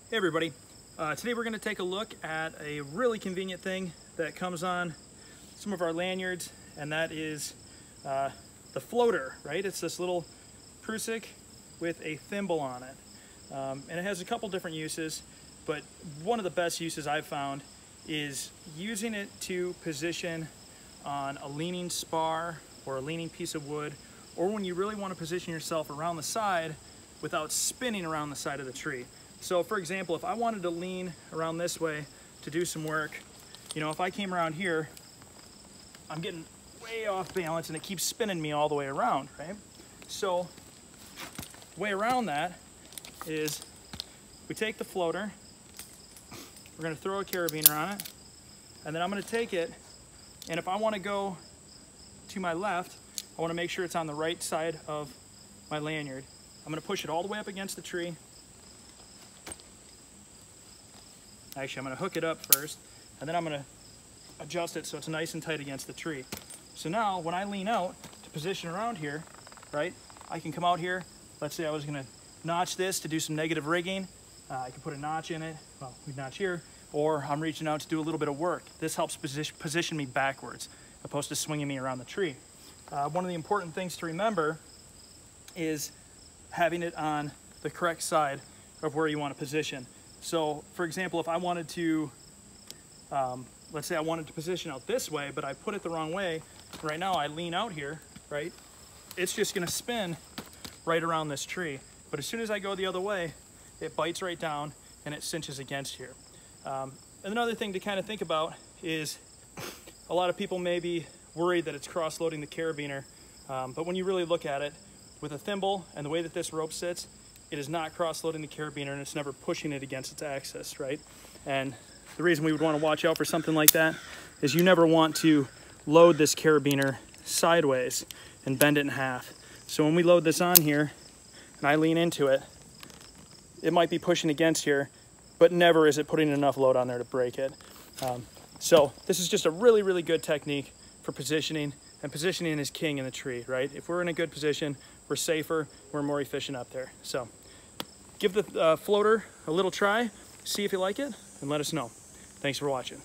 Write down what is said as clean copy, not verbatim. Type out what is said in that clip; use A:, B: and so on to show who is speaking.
A: Hey everybody, today we're going to take a look at a really convenient thing that comes on some of our lanyards, and that is the floater, right? It's this little prussic with a thimble on it, and it has a couple different uses, but one of the best uses I've found is using it to position on a leaning spar or a leaning piece of wood, or when you really want to position yourself around the side without spinning around the side of the tree. So for example, if I wanted to lean around this way to do some work, you know, if I came around here, I'm getting way off balance and it keeps spinning me all the way around, right? So the way around that is we take the floater, we're going to throw a carabiner on it, and then I'm going to take it, and if I want to go to my left, I want to make sure it's on the right side of my lanyard. I'm going to push it all the way up against the tree. Actually, I'm going to hook it up first, and then I'm going to adjust it so it's nice and tight against the tree. So now, when I lean out to position around here, right, I can come out here. Let's say I was going to notch this to do some negative rigging. I can put a notch in it, well, we notch here, or I'm reaching out to do a little bit of work. This helps position me backwards, opposed to swinging me around the tree. One of the important things to remember is having it on the correct side of where you want to position. So, for example, if I wanted to, let's say I wanted to position out this way, but I put it the wrong way, right now I lean out here, right? It's just going to spin right around this tree. But as soon as I go the other way, it bites right down and it cinches against here. And another thing to kind of think about is a lot of people may be worried that it's cross-loading the carabiner, but when you really look at it, with a thimble and the way that this rope sits, it is not cross-loading the carabiner and it's never pushing it against its axis, right? And the reason we would want to watch out for something like that is you never want to load this carabiner sideways and bend it in half. So when we load this on here and I lean into it, it might be pushing against here, but never is it putting enough load on there to break it. So this is just a really, really good technique for positioning, and positioning is king in the tree, right? If we're in a good position, we're safer, we're more efficient up there. So give the floater a little try, see if you like it, and let us know. Thanks for watching.